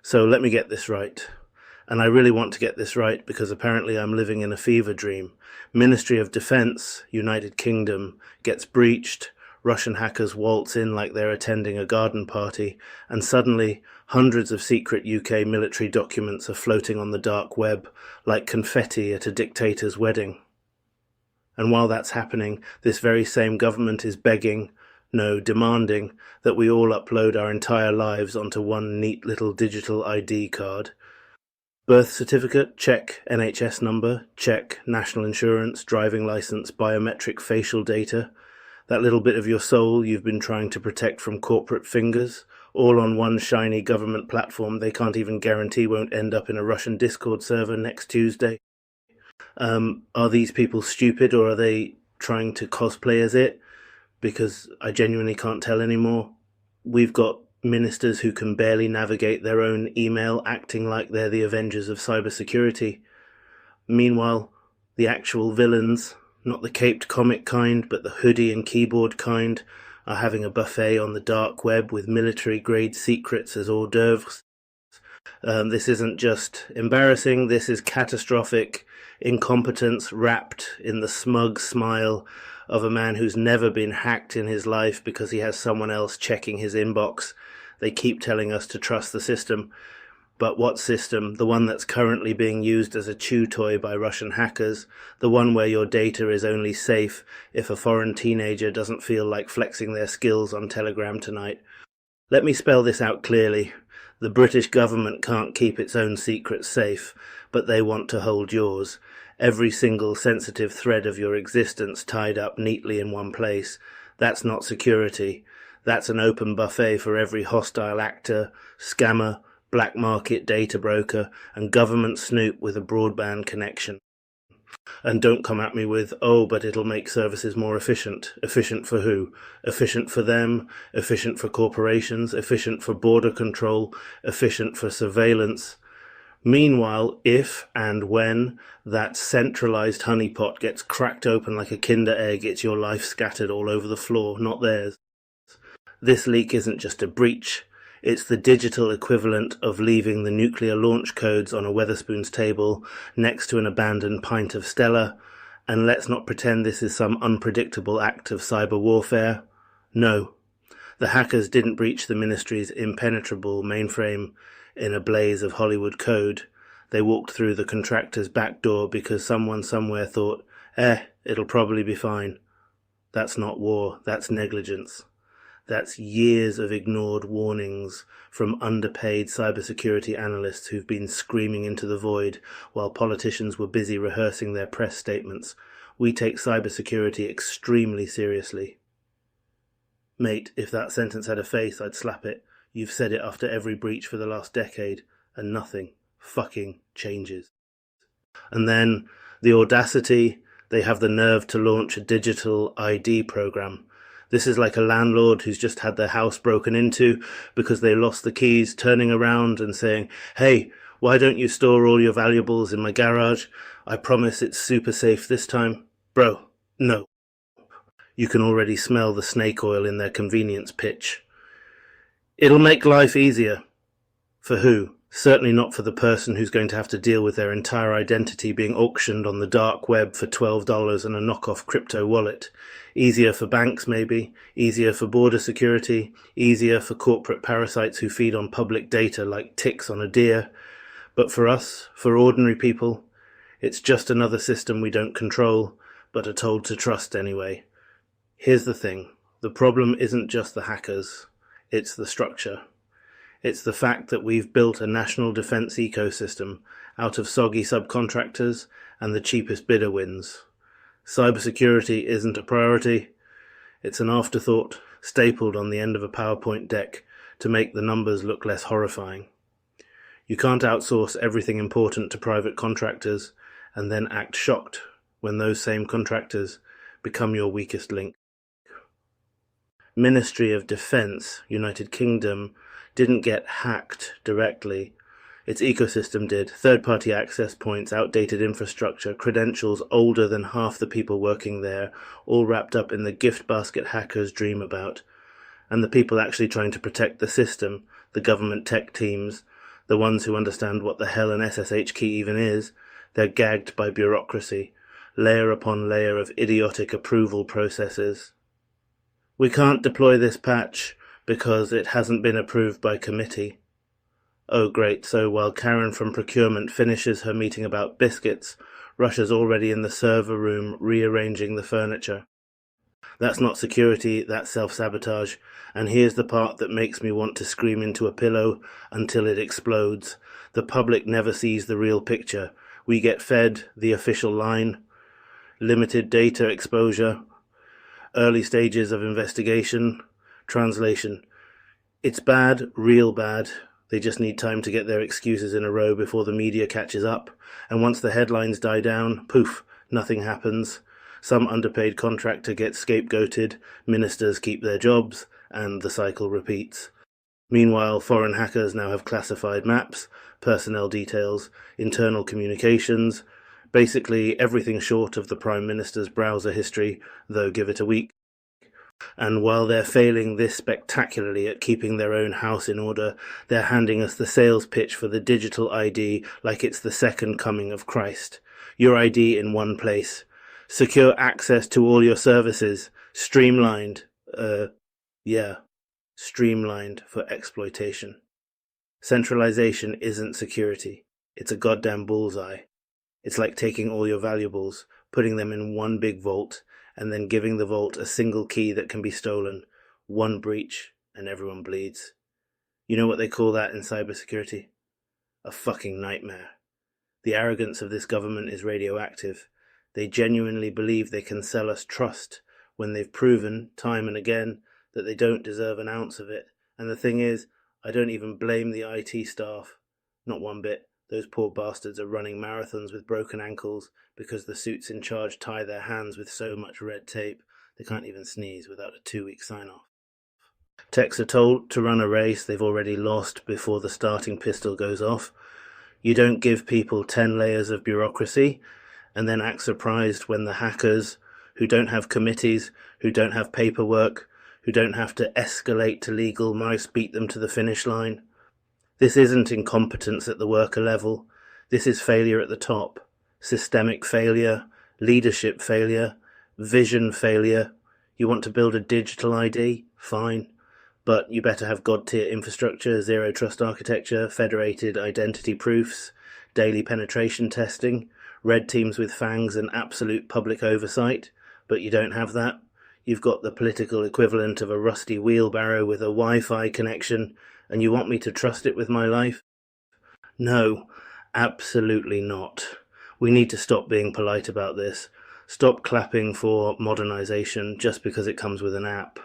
So let me get this right. And I really want to get this right because apparently I'm living in a fever dream. Ministry of Defense, United Kingdom, gets breached. Russian hackers waltz in like they're attending a garden party, and suddenly hundreds of secret UK military documents are floating on the dark web like confetti at a dictator's wedding. And while that's happening, this very same government is begging, no, demanding, that we all upload our entire lives onto one neat little digital ID card. Birth certificate, check. NHS number, check. National insurance, driving licence, biometric facial data. That little bit of your soul you've been trying to protect from corporate fingers, all on one shiny government platform they can't even guarantee won't end up in a Russian Discord server next Tuesday. Are these people stupid, or are they trying to cosplay as it? Because I genuinely can't tell anymore. We've got ministers who can barely navigate their own email, acting like they're the Avengers of cybersecurity. Meanwhile, the actual villains, not the caped comic kind, but the hoodie and keyboard kind, are having a buffet on the dark web with military-grade secrets as hors d'oeuvres. This isn't just embarrassing, this is catastrophic incompetence wrapped in the smug smile of a man who's never been hacked in his life because he has someone else checking his inbox. They keep telling us to trust the system. But what system? The one that's currently being used as a chew toy by Russian hackers, the one where your data is only safe if a foreign teenager doesn't feel like flexing their skills on Telegram tonight. Let me spell this out clearly. The British government can't keep its own secrets safe, but they want to hold yours. Every single sensitive thread of your existence tied up neatly in one place. That's not security. That's an open buffet for every hostile actor, scammer, black market data broker, and government snoop with a broadband connection. And don't come at me with, oh, but it'll make services more efficient. Efficient for who? Efficient for them, efficient for corporations, efficient for border control, efficient for surveillance. Meanwhile, if and when that centralized honeypot gets cracked open like a Kinder egg, it's your life scattered all over the floor, not theirs. This leak isn't just a breach. It's the digital equivalent of leaving the nuclear launch codes on a Wetherspoon's table next to an abandoned pint of Stella. And let's not pretend this is some unpredictable act of cyber warfare. No, the hackers didn't breach the ministry's impenetrable mainframe in a blaze of Hollywood code. They walked through the contractor's back door because someone somewhere thought, it'll probably be fine. That's not war, that's negligence. That's years of ignored warnings from underpaid cybersecurity analysts who've been screaming into the void while politicians were busy rehearsing their press statements. We take cybersecurity extremely seriously. Mate, if that sentence had a face, I'd slap it. You've said it after every breach for the last decade, and nothing fucking changes. And then, the audacity, they have the nerve to launch a digital ID program. This is like a landlord who's just had their house broken into because they lost the keys, turning around and saying, hey, why don't you store all your valuables in my garage? I promise it's super safe this time. Bro, no. You can already smell the snake oil in their convenience pitch. It'll make life easier. For who? Certainly not for the person who's going to have to deal with their entire identity being auctioned on the dark web for $12 and a knockoff crypto wallet. Easier for banks, maybe. Easier for border security. Easier for corporate parasites who feed on public data like ticks on a deer. But for us, for ordinary people, it's just another system we don't control, but are told to trust anyway. Here's the thing. The problem isn't just the hackers. It's the structure. It's the fact that we've built a national defense ecosystem out of soggy subcontractors and the cheapest bidder wins. Cybersecurity isn't a priority. It's an afterthought stapled on the end of a PowerPoint deck to make the numbers look less horrifying. You can't outsource everything important to private contractors and then act shocked when those same contractors become your weakest link. Ministry of Defense, United Kingdom, didn't get hacked directly. Its ecosystem did. Third-party access points, outdated infrastructure, credentials older than half the people working there, all wrapped up in the gift basket hackers dream about. And the people actually trying to protect the system, the government tech teams, the ones who understand what the hell an SSH key even is, they're gagged by bureaucracy, layer upon layer of idiotic approval processes. We can't deploy this patch because it hasn't been approved by committee. Oh great, so while Karen from procurement finishes her meeting about biscuits, Russia's already in the server room rearranging the furniture. That's not security, that's self-sabotage, and here's the part that makes me want to scream into a pillow until it explodes. The public never sees the real picture. We get fed the official line, limited data exposure, early stages of investigation, translation. It's bad, real bad. They just need time to get their excuses in a row before the media catches up, and once the headlines die down, poof, nothing happens. Some underpaid contractor gets scapegoated, ministers keep their jobs, and the cycle repeats. Meanwhile, foreign hackers now have classified maps, personnel details, internal communications, basically everything short of the Prime Minister's browser history, though give it a week. And while they're failing this spectacularly at keeping their own house in order, they're handing us the sales pitch for the digital ID like it's the second coming of Christ. Your ID in one place. Secure access to all your services. Streamlined. Streamlined for exploitation. Centralization isn't security. It's a goddamn bullseye. It's like taking all your valuables, putting them in one big vault, and then giving the vault a single key that can be stolen. One breach, and everyone bleeds. You know what they call that in cybersecurity? A fucking nightmare. The arrogance of this government is radioactive. They genuinely believe they can sell us trust when they've proven, time and again, that they don't deserve an ounce of it. And the thing is, I don't even blame the IT staff. Not one bit. Those poor bastards are running marathons with broken ankles because the suits in charge tie their hands with so much red tape they can't even sneeze without a 2-week sign-off. Techs are told to run a race they've already lost before the starting pistol goes off. You don't give people 10 layers of bureaucracy and then act surprised when the hackers, who don't have committees, who don't have paperwork, who don't have to escalate to legal mice, beat them to the finish line. This isn't incompetence at the worker level. This is failure at the top. Systemic failure, leadership failure, vision failure. You want to build a digital ID? Fine. But you better have God-tier infrastructure, zero trust architecture, federated identity proofs, daily penetration testing, red teams with fangs and absolute public oversight. But you don't have that. You've got the political equivalent of a rusty wheelbarrow with a Wi-Fi connection, and you want me to trust it with my life? No, absolutely not. We need to stop being polite about this. Stop clapping for modernization just because it comes with an app.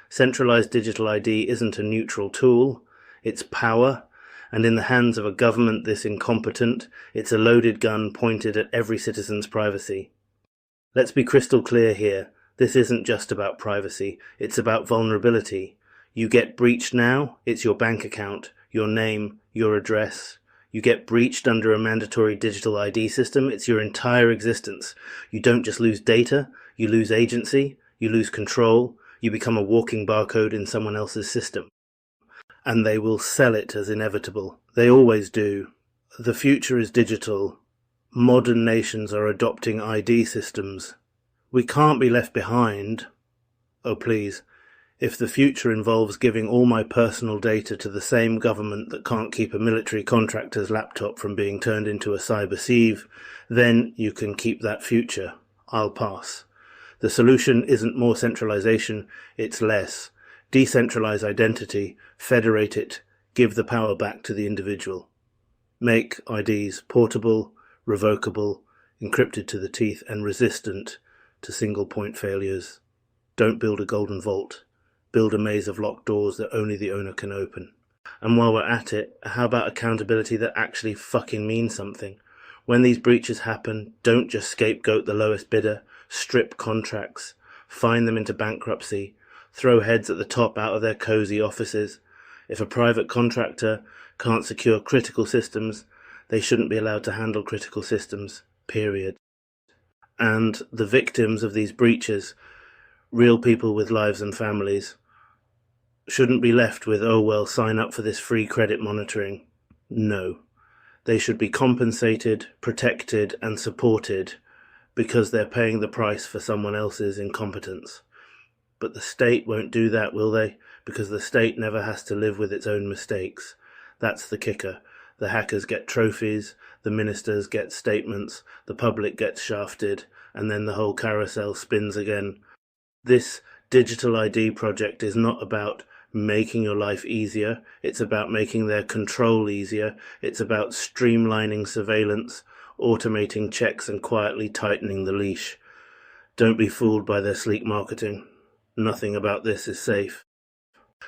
Centralized digital ID isn't a neutral tool. It's power, and in the hands of a government this incompetent, it's a loaded gun pointed at every citizen's privacy. Let's be crystal clear here. This isn't just about privacy. It's about vulnerability. You get breached now, it's your bank account, your name, your address. You get breached under a mandatory digital ID system, it's your entire existence. You don't just lose data, you lose agency, you lose control, you become a walking barcode in someone else's system. And they will sell it as inevitable. They always do. The future is digital. Modern nations are adopting ID systems. We can't be left behind. Oh please. If the future involves giving all my personal data to the same government that can't keep a military contractor's laptop from being turned into a cyber sieve, then you can keep that future. I'll pass. The solution isn't more centralization, it's less. Decentralize identity, federate it, give the power back to the individual. Make IDs portable, revocable, encrypted to the teeth, and resistant to single-point failures. Don't build a golden vault. Build a maze of locked doors that only the owner can open. And while we're at it, how about accountability that actually fucking means something? When these breaches happen, don't just scapegoat the lowest bidder, strip contracts, fine them into bankruptcy, throw heads at the top out of their cozy offices. If a private contractor can't secure critical systems, they shouldn't be allowed to handle critical systems, period. And the victims of these breaches, real people with lives and families, shouldn't be left with, oh well, sign up for this free credit monitoring. No. They should be compensated, protected, and supported because they're paying the price for someone else's incompetence. But the state won't do that, will they? Because the state never has to live with its own mistakes. That's the kicker. The hackers get trophies, the ministers get statements, the public gets shafted, and then the whole carousel spins again. This digital ID project is not about making your life easier. It's about making their control easier. It's about streamlining surveillance, automating checks, and quietly tightening the leash. Don't be fooled by their sleek marketing. Nothing about this is safe.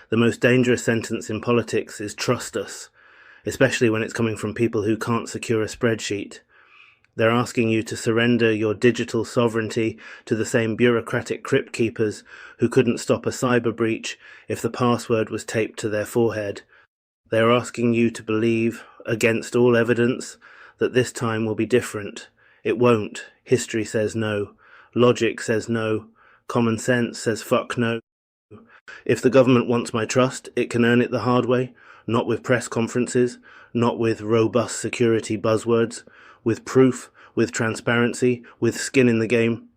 The most dangerous sentence in politics is trust us, especially when it's coming from people who can't secure a spreadsheet. They're asking you to surrender your digital sovereignty to the same bureaucratic crypt keepers who couldn't stop a cyber breach if the password was taped to their forehead. They're asking you to believe, against all evidence, that this time will be different. It won't. History says no. Logic says no. Common sense says fuck no. If the government wants my trust, it can earn it the hard way, not with press conferences, not with robust security buzzwords, with proof, with transparency, with skin in the game.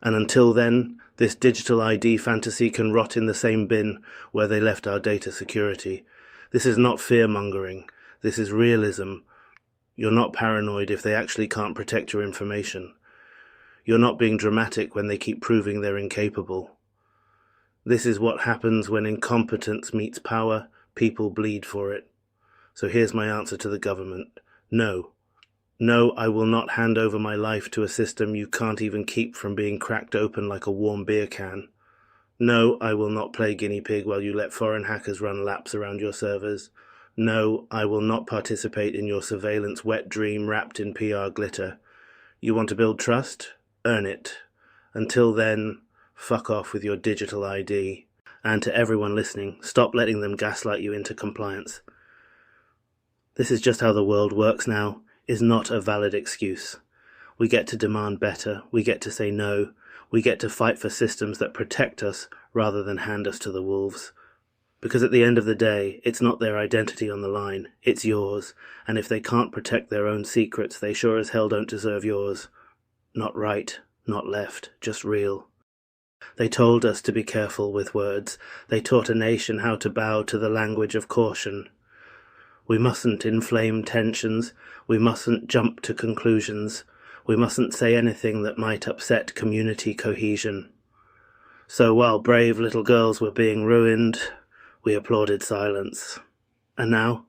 And until then, this digital ID fantasy can rot in the same bin where they left our data security. This is not fear-mongering. This is realism. You're not paranoid if they actually can't protect your information. You're not being dramatic when they keep proving they're incapable. This is what happens when incompetence meets power. People bleed for it. So here's my answer to the government. No. No, I will not hand over my life to a system you can't even keep from being cracked open like a warm beer can. No, I will not play guinea pig while you let foreign hackers run laps around your servers. No, I will not participate in your surveillance wet dream wrapped in PR glitter. You want to build trust? Earn it. Until then, fuck off with your digital ID. And to everyone listening, stop letting them gaslight you into compliance. This is just how the world works now, is not a valid excuse. We get to demand better, we get to say no, we get to fight for systems that protect us rather than hand us to the wolves. Because at the end of the day, it's not their identity on the line, it's yours, and if they can't protect their own secrets, they sure as hell don't deserve yours. Not right, not left, just real. They told us to be careful with words. They taught a nation how to bow to the language of caution. We mustn't inflame tensions. We mustn't jump to conclusions. We mustn't say anything that might upset community cohesion. So while brave little girls were being ruined, we applauded silence. And now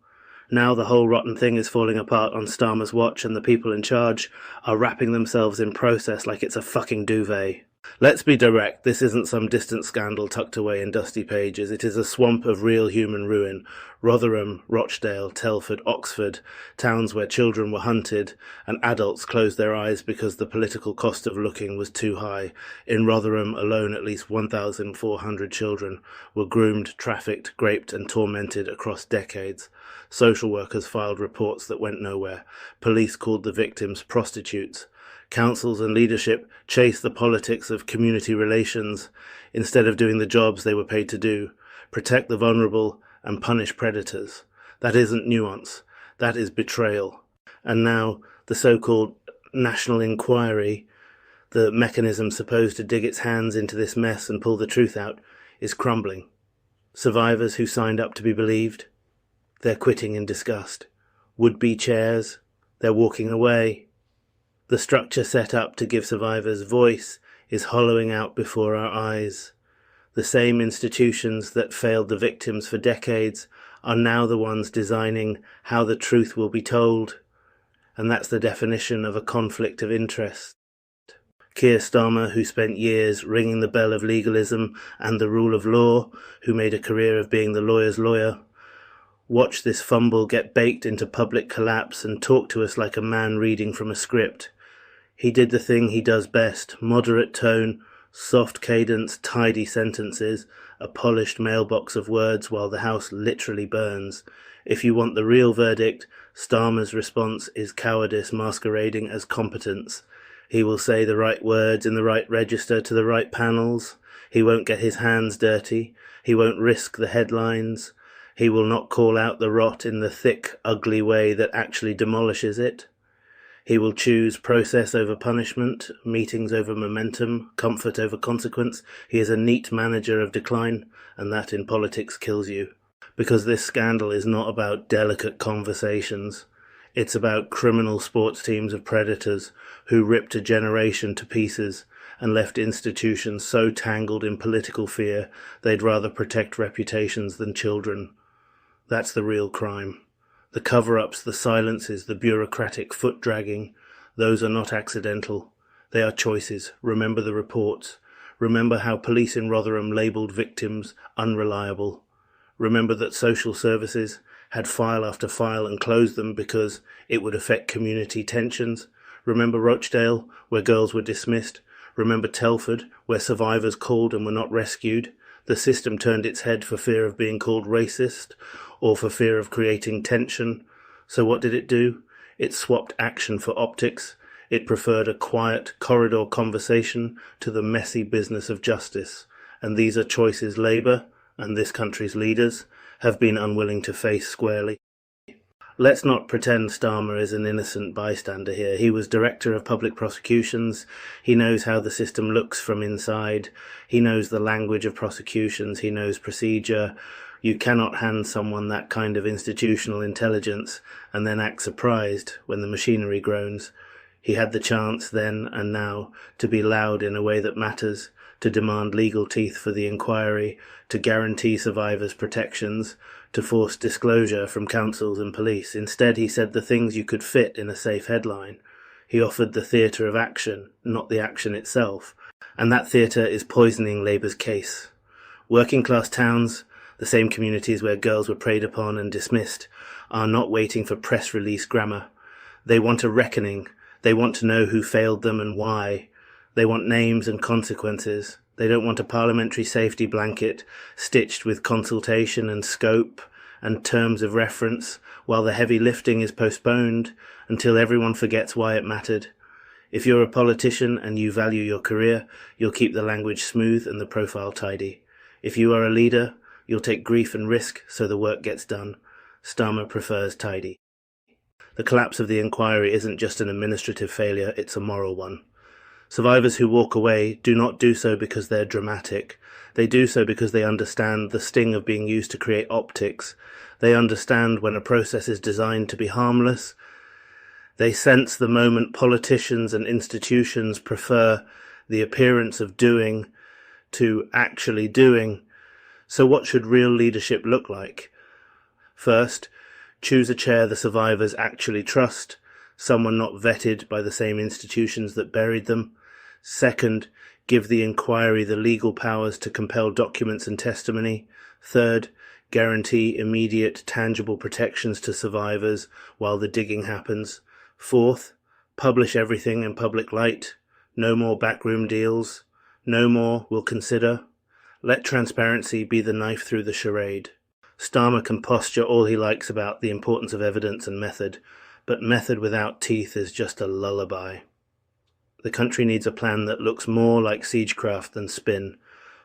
the whole rotten thing is falling apart on Starmer's watch, and the people in charge are wrapping themselves in process like it's a fucking duvet. Let's be direct, this isn't some distant scandal tucked away in dusty pages. It is a swamp of real human ruin. Rotherham, Rochdale, Telford, Oxford, towns where children were hunted and adults closed their eyes because the political cost of looking was too high. In Rotherham alone, at least 1,400 children were groomed, trafficked, raped and tormented across decades. Social workers filed reports that went nowhere. Police called the victims prostitutes. Councils and leadership chased the politics of community relations instead of doing the jobs they were paid to do, protect the vulnerable and punish predators. That isn't nuance, that is betrayal. And now the so-called national inquiry, the mechanism supposed to dig its hands into this mess and pull the truth out, is crumbling. Survivors who signed up to be believed, they're quitting in disgust. Would-be chairs, they're walking away. The structure set up to give survivors voice is hollowing out before our eyes. The same institutions that failed the victims for decades are now the ones designing how the truth will be told. And that's the definition of a conflict of interest. Keir Starmer, who spent years ringing the bell of legalism and the rule of law, who made a career of being the lawyer's lawyer, watch this fumble get baked into public collapse and talk to us like a man reading from a script. He did the thing he does best, moderate tone, soft cadence, tidy sentences, a polished mailbox of words while the house literally burns. If you want the real verdict, Starmer's response is cowardice masquerading as competence. He will say the right words in the right register to the right panels. He won't get his hands dirty. He won't risk the headlines. He will not call out the rot in the thick, ugly way that actually demolishes it. He will choose process over punishment, meetings over momentum, comfort over consequence. He is a neat manager of decline, and that in politics kills you. Because this scandal is not about delicate conversations. It's about criminal sports teams of predators who ripped a generation to pieces and left institutions so tangled in political fear they'd rather protect reputations than children. That's the real crime. The cover-ups, the silences, the bureaucratic foot-dragging, those are not accidental. They are choices. Remember the reports. Remember how police in Rotherham labelled victims unreliable. Remember that social services had file after file and closed them because it would affect community tensions. Remember Rochdale, where girls were dismissed. Remember Telford, where survivors called and were not rescued. The system turned its head for fear of being called racist or for fear of creating tension. So what did it do? It swapped action for optics. It preferred a quiet corridor conversation to the messy business of justice. And these are choices Labour and this country's leaders have been unwilling to face squarely. Let's not pretend Starmer is an innocent bystander here. He was Director of Public Prosecutions. He knows how the system looks from inside. He knows the language of prosecutions. He knows procedure. You cannot hand someone that kind of institutional intelligence and then act surprised when the machinery groans. He had the chance then and now to be loud in a way that matters, to demand legal teeth for the inquiry, to guarantee survivors protections, to force disclosure from councils and police. Instead, he said the things you could fit in a safe headline. He offered the theatre of action, not the action itself. And that theatre is poisoning Labour's case. Working-class towns, the same communities where girls were preyed upon and dismissed, are not waiting for press release grammar. They want a reckoning. They want to know who failed them and why. They want names and consequences. They don't want a parliamentary safety blanket stitched with consultation and scope and terms of reference while the heavy lifting is postponed until everyone forgets why it mattered. If you're a politician and you value your career, you'll keep the language smooth and the profile tidy. If you are a leader, you'll take grief and risk so the work gets done. Starmer prefers tidy. The collapse of the inquiry isn't just an administrative failure, it's a moral one. Survivors who walk away do not do so because they're dramatic. They do so because they understand the sting of being used to create optics. They understand when a process is designed to be harmless. They sense the moment politicians and institutions prefer the appearance of doing to actually doing. So what should real leadership look like? First, choose a chair the survivors actually trust, someone not vetted by the same institutions that buried them. Second, give the inquiry the legal powers to compel documents and testimony. Third, guarantee immediate, tangible protections to survivors while the digging happens. Fourth, publish everything in public light. No more backroom deals. No more we'll consider. Let transparency be the knife through the charade. Starmer can posture all he likes about the importance of evidence and method, but method without teeth is just a lullaby. The country needs a plan that looks more like siegecraft than spin.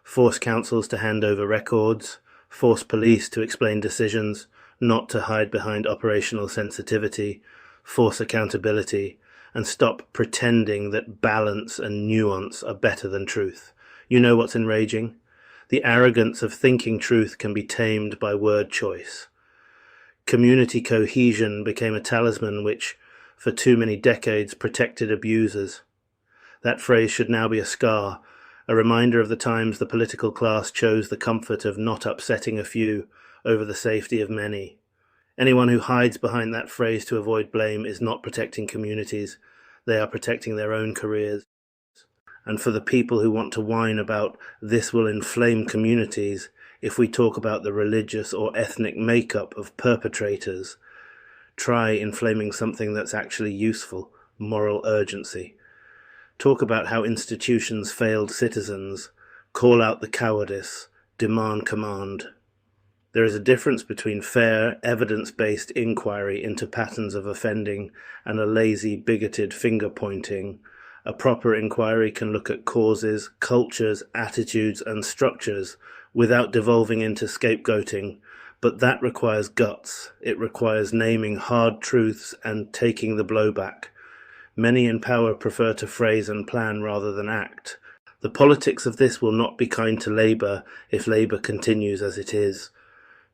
Force councils to hand over records, force police to explain decisions, not to hide behind operational sensitivity, force accountability, and stop pretending that balance and nuance are better than truth. You know what's enraging? The arrogance of thinking truth can be tamed by word choice. Community cohesion became a talisman which, for too many decades, protected abusers. That phrase should now be a scar, a reminder of the times the political class chose the comfort of not upsetting a few over the safety of many. Anyone who hides behind that phrase to avoid blame is not protecting communities, they are protecting their own careers. And for the people who want to whine about this will inflame communities if we talk about the religious or ethnic makeup of perpetrators, try inflaming something that's actually useful, moral urgency. Talk about how institutions failed citizens, call out the cowardice, demand command. There is a difference between fair, evidence-based inquiry into patterns of offending and a lazy, bigoted finger-pointing. A proper inquiry can look at causes, cultures, attitudes, and structures without devolving into scapegoating, But that requires guts. It requires naming hard truths and taking the blowback. Many in power prefer to phrase and plan rather than act. The politics of this will not be kind to Labour if Labour continues as it is.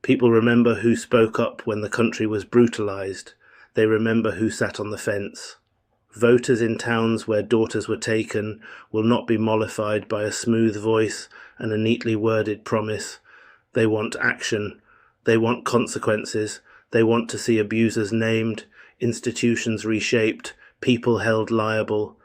People remember who spoke up when the country was brutalised. They remember who sat on the fence. Voters in towns where daughters were taken will not be mollified by a smooth voice and a neatly worded promise. They want action. They want consequences. They want to see abusers named, institutions reshaped, people held liable.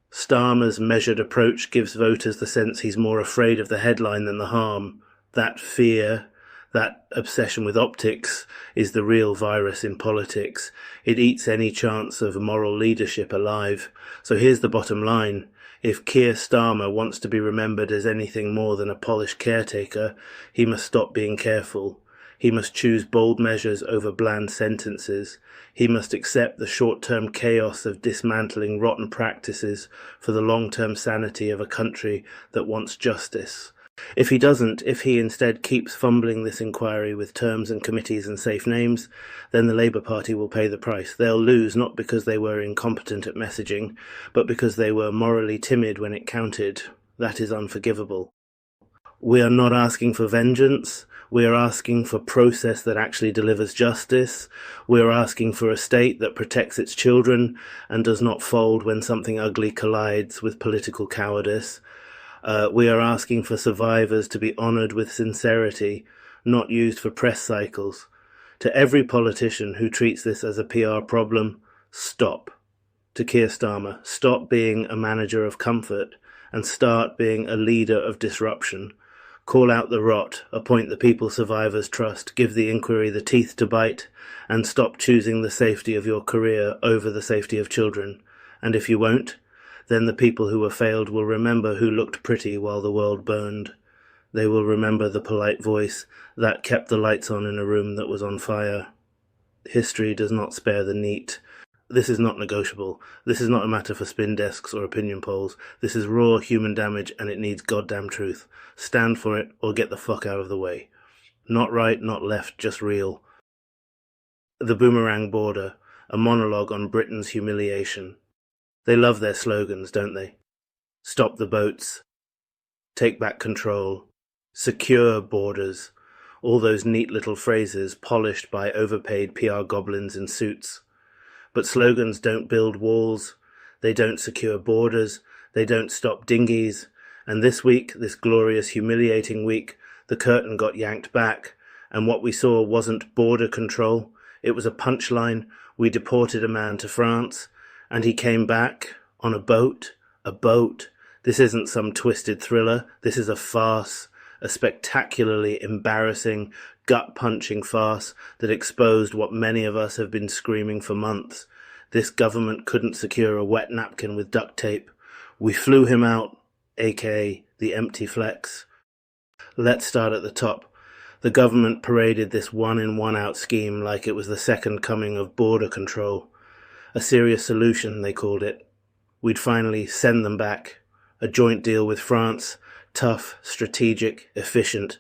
Starmer's measured approach gives voters the sense he's more afraid of the headline than the harm. That fear, that obsession with optics, is the real virus in politics. It eats any chance of moral leadership alive. So here's the bottom line. If Keir Starmer wants to be remembered as anything more than a polished caretaker, he must stop being careful. He must choose bold measures over bland sentences. He must accept the short-term chaos of dismantling rotten practices for the long-term sanity of a country that wants justice. If he doesn't, if he instead keeps fumbling this inquiry with terms and committees and safe names, then the Labour Party will pay the price. They'll lose not because they were incompetent at messaging, but because they were morally timid when it counted. That is unforgivable. We are not asking for vengeance. We are asking for process that actually delivers justice. We are asking for a state that protects its children and does not fold when something ugly collides with political cowardice. We are asking for survivors to be honoured with sincerity, not used for press cycles. To every politician who treats this as a PR problem, stop. To Keir Starmer, stop being a manager of comfort and start being a leader of disruption. Call out the rot, appoint the people survivors trust, give the inquiry the teeth to bite, and stop choosing the safety of your career over the safety of children. And if you won't, then the people who were failed will remember who looked pretty while the world burned. They will remember the polite voice that kept the lights on in a room that was on fire. History does not spare the neat. This is not negotiable. This is not a matter for spin desks or opinion polls. This is raw human damage and it needs goddamn truth. Stand for it or get the fuck out of the way. Not right, not left, just real. The Boomerang Border, a monologue on Britain's humiliation. They love their slogans, don't they? Stop the boats. Take back control. Secure borders. All those neat little phrases polished by overpaid PR goblins in suits. But slogans don't build walls, they don't secure borders, they don't stop dinghies, and this week, this glorious, humiliating week, the curtain got yanked back, and what we saw wasn't border control, it was a punchline. We deported a man to France, and he came back on a boat. This isn't some twisted thriller, this is a farce, a spectacularly embarrassing, gut-punching farce that exposed what many of us have been screaming for months. This government couldn't secure a wet napkin with duct tape. We flew him out, aka the empty flex. Let's start at the top. The government paraded this one-in, one-out scheme like it was the second coming of border control. A serious solution, they called it. We'd finally send them back. A joint deal with France, tough, strategic, efficient.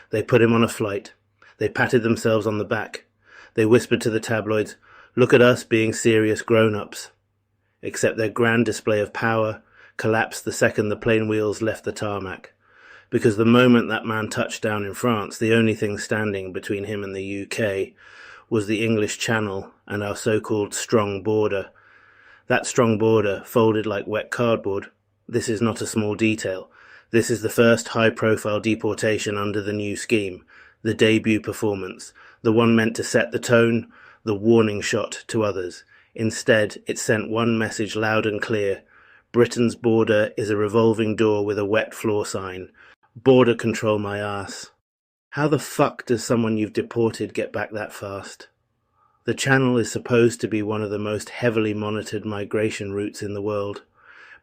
They put him on a flight. They patted themselves on the back. They whispered to the tabloids, "Look at us being serious grown-ups." Except their grand display of power collapsed the second the plane wheels left the tarmac. Because the moment that man touched down in France, the only thing standing between him and the UK was the English Channel and our so-called strong border. That strong border folded like wet cardboard. This is not a small detail. This is the first high-profile deportation under the new scheme. The debut performance, the one meant to set the tone, the warning shot to others. Instead, it sent one message loud and clear. Britain's border is a revolving door with a wet floor sign. Border control my ass. How the fuck does someone you've deported get back that fast? The Channel is supposed to be one of the most heavily monitored migration routes in the world.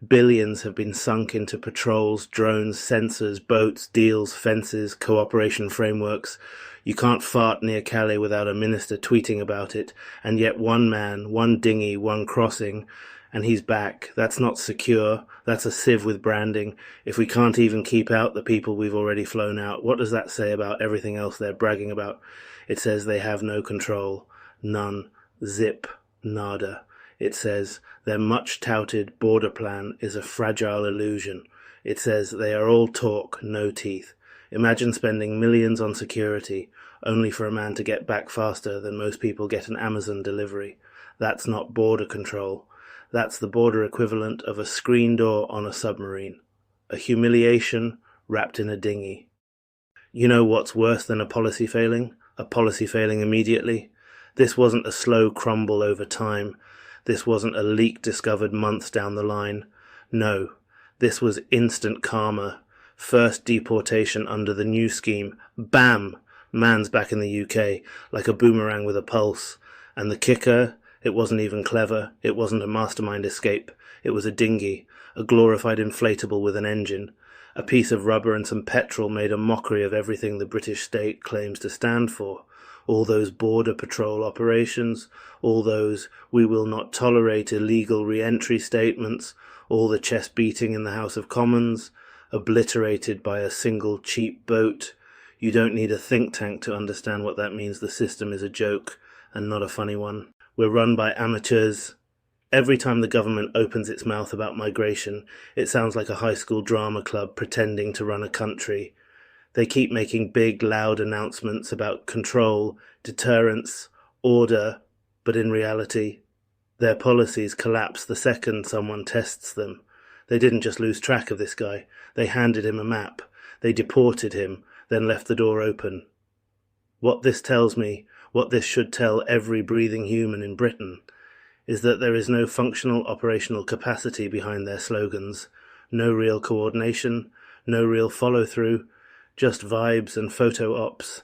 Billions have been sunk into patrols, drones, sensors, boats, deals, fences, cooperation frameworks. You can't fart near Calais without a minister tweeting about it, and yet one man, one dinghy, one crossing, And he's back. That's not secure. That's a sieve with branding. If we can't even keep out the people we've already flown out, what does that say about everything else they're bragging about? It says they have no control. None. Zip. Nada. It says their much touted border plan is a fragile illusion. It says they are all talk, no teeth. Imagine spending millions on security, only for a man to get back faster than most people get an Amazon delivery. That's not border control. That's the border equivalent of a screen door on a submarine. A humiliation wrapped in a dinghy. You know what's worse than a policy failing? A policy failing immediately? This wasn't a slow crumble over time. This wasn't a leak discovered months down the line. No, this was instant karma. First deportation under the new scheme. Bam! Man's back in the UK, like a boomerang with a pulse. And the kicker? It wasn't even clever. It wasn't a mastermind escape. It was a dinghy, a glorified inflatable with an engine. A piece of rubber and some petrol made a mockery of everything the British state claims to stand for. All those border patrol operations, all those "we will not tolerate illegal re-entry" statements, all the chest beating in the House of Commons, obliterated by a single cheap boat. You don't need a think tank to understand what that means. The system is a joke, and not a funny one. We're run by amateurs. Every time the government opens its mouth about migration, it sounds like a high school drama club pretending to run a country. They keep making big, loud announcements about control, deterrence, order, but in reality, their policies collapse the second someone tests them. They didn't just lose track of this guy. They handed him a map. They deported him, then left the door open. What this tells me, what this should tell every breathing human in Britain, is that there is no functional operational capacity behind their slogans, no real coordination, no real follow-through, just vibes and photo ops.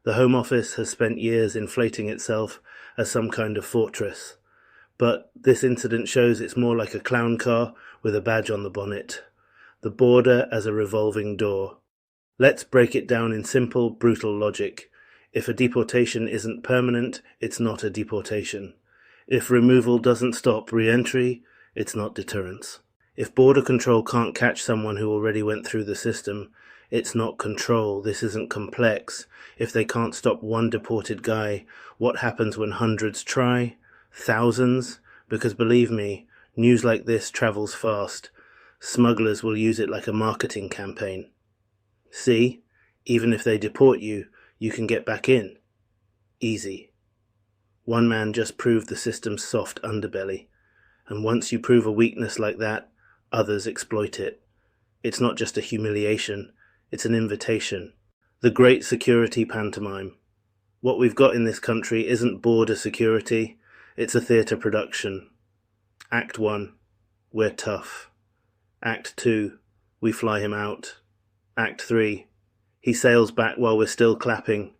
The Home Office has spent years inflating itself as some kind of fortress, but this incident shows it's more like a clown car with a badge on the bonnet. The border as a revolving door. Let's break it down in simple, brutal logic. If a deportation isn't permanent, it's not a deportation. If removal doesn't stop re-entry, it's not deterrence. If border control can't catch someone who already went through the system, it's not control. This isn't complex. If they can't stop one deported guy, what happens when hundreds try? Thousands? Because believe me, news like this travels fast. Smugglers will use it like a marketing campaign. See? Even if they deport you, you can get back in. Easy. One man just proved the system's soft underbelly. And once you prove a weakness like that, others exploit it. It's not just a humiliation, it's an invitation. The great security pantomime. What we've got in this country isn't border security, it's a theatre production. Act 1, we're tough. Act 2, we fly him out. Act 3, he sails back while we're still clapping.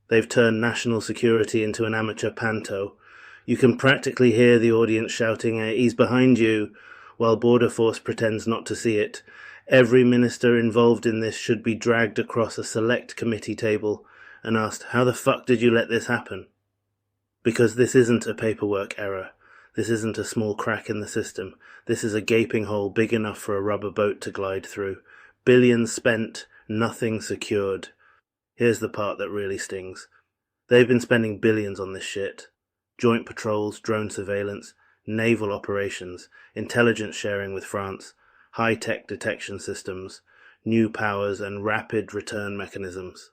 They've turned national security into an amateur panto. You can practically hear the audience shouting, "He's behind you," while Border Force pretends not to see it. Every minister involved in this should be dragged across a select committee table and asked, "How the fuck did you let this happen?" Because this isn't a paperwork error. This isn't a small crack in the system. This is a gaping hole big enough for a rubber boat to glide through. Billions spent, nothing secured. Here's the part that really stings. They've been spending billions on this shit. Joint patrols, drone surveillance, naval operations, intelligence sharing with France, high-tech detection systems, new powers and rapid return mechanisms.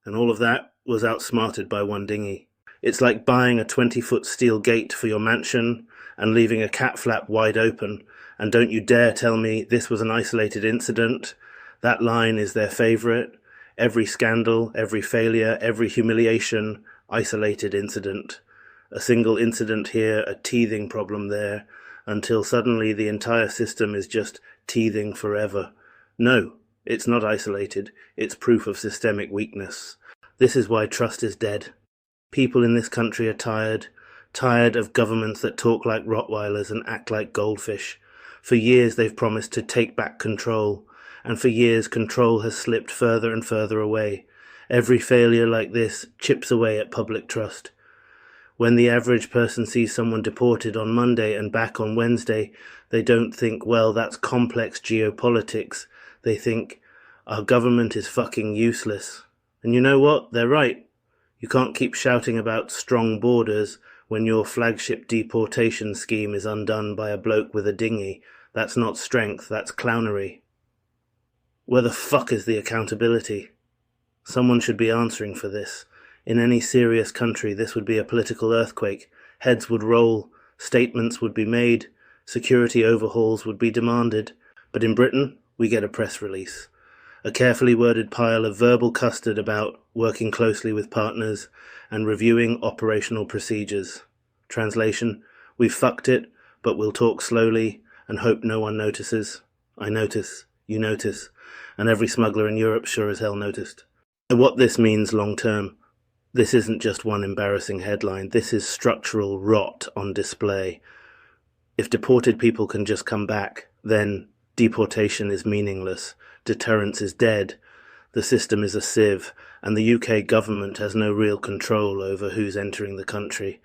And all of that was outsmarted by one dinghy. It's like buying a 20-foot steel gate for your mansion and leaving a cat flap wide open, and don't you dare tell me this was an isolated incident. That line is their favourite. Every scandal, every failure, every humiliation, isolated incident. A single incident here, a teething problem there, until suddenly the entire system is just teething forever. No, it's not isolated. It's proof of systemic weakness. This is why trust is dead. People in this country are tired of governments that talk like Rottweilers and act like goldfish. For years they've promised to take back control, and for years control has slipped further and further away. Every failure like this chips away at public trust. When the average person sees someone deported on Monday and back on Wednesday, they don't think, well, that's complex geopolitics. They think, our government is fucking useless. And you know what? They're right. You can't keep shouting about strong borders when your flagship deportation scheme is undone by a bloke with a dinghy. That's not strength, that's clownery. Where the fuck is the accountability? Someone should be answering for this. In any serious country, this would be a political earthquake. Heads would roll, statements would be made, security overhauls would be demanded. But in Britain, we get a press release. A carefully worded pile of verbal custard about working closely with partners and reviewing operational procedures. Translation: we've fucked it, but we'll talk slowly and hope no one notices. I notice, you notice, and every smuggler in Europe sure as hell noticed. And what this means long term, this isn't just one embarrassing headline, this is structural rot on display. If deported people can just come back, then deportation is meaningless, deterrence is dead, the system is a sieve, and the UK government has no real control over who's entering the country.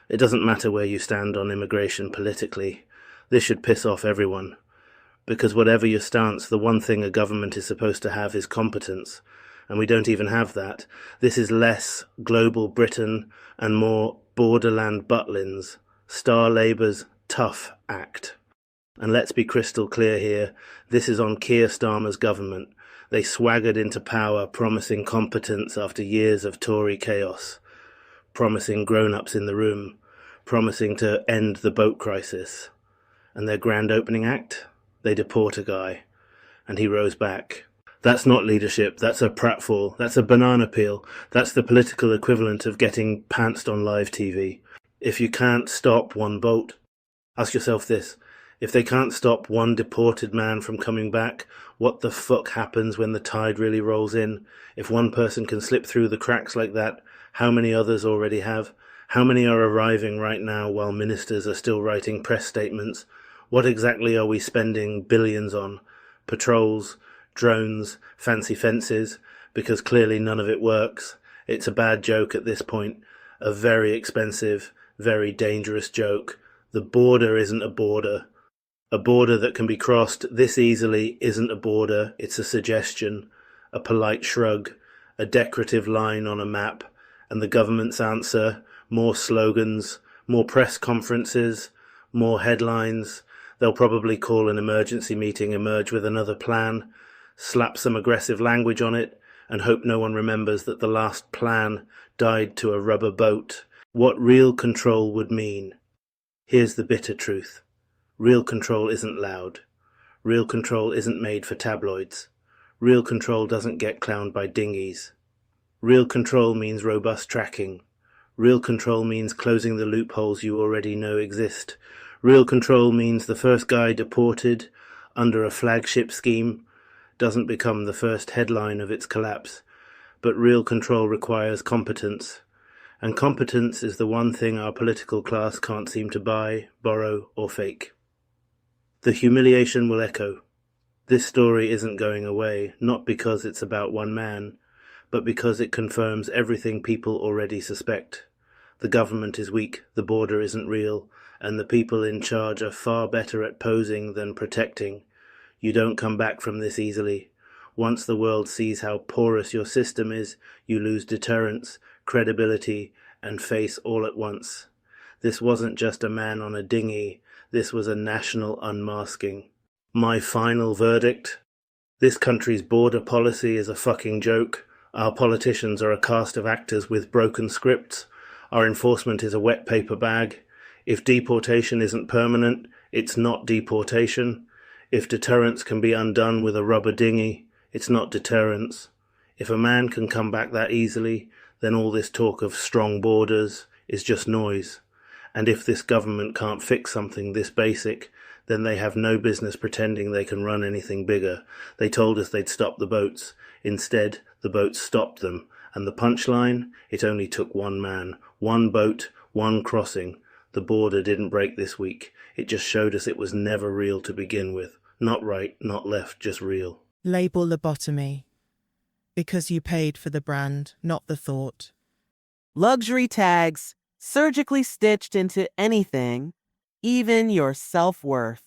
It doesn't matter where you stand on immigration politically. This should piss off everyone. Because whatever your stance, the one thing a government is supposed to have is competence. And we don't even have that. This is less global Britain and more borderland Butlins. Star Labour's tough act. And let's be crystal clear here, this is on Keir Starmer's government. They swaggered into power promising competence after years of Tory chaos. Promising grown-ups in the room. Promising to end the boat crisis. And their grand opening act? They deport a guy. And he rows back. That's not leadership, that's a pratfall, that's a banana peel, that's the political equivalent of getting pantsed on live TV. If you can't stop one boat, ask yourself this, if they can't stop one deported man from coming back, what the fuck happens when the tide really rolls in? If one person can slip through the cracks like that, how many others already have? How many are arriving right now while ministers are still writing press statements? What exactly are we spending billions on? Patrols, drones, fancy fences, because clearly none of it works. It's a bad joke at this point, a very expensive, very dangerous joke. The border isn't a border. A border that can be crossed this easily isn't a border, it's a suggestion, a polite shrug, a decorative line on a map, and the government's answer, more slogans, more press conferences, more headlines. They'll probably call an emergency meeting, emerge with another plan, slap some aggressive language on it, and hope no one remembers that the last plan died to a rubber boat. What real control would mean. Here's the bitter truth. Real control isn't loud. Real control isn't made for tabloids. Real control doesn't get clowned by dinghies. Real control means robust tracking. Real control means closing the loopholes you already know exist. Real control means the first guy deported under a flagship scheme doesn't become the first headline of its collapse, but real control requires competence, and competence is the one thing our political class can't seem to buy, borrow, or fake. The humiliation will echo. This story isn't going away, not because it's about one man, but because it confirms everything people already suspect. The government is weak, the border isn't real, and the people in charge are far better at posing than protecting. You don't come back from this easily. Once the world sees how porous your system is, you lose deterrence, credibility, and face all at once. This wasn't just a man on a dinghy, this was a national unmasking. My final verdict? This country's border policy is a fucking joke. Our politicians are a cast of actors with broken scripts. Our enforcement is a wet paper bag. If deportation isn't permanent, it's not deportation. If deterrence can be undone with a rubber dinghy, it's not deterrence. If a man can come back that easily, then all this talk of strong borders is just noise. And if this government can't fix something this basic, then they have no business pretending they can run anything bigger. They told us they'd stop the boats. Instead, the boats stopped them. And the punchline? It only took one man, one boat, one crossing. The border didn't break this week. It just showed us it was never real to begin with. Not right, not left, just real. Label lobotomy. Because you paid for the brand, not the thought. Luxury tags, surgically stitched into anything, even your self-worth.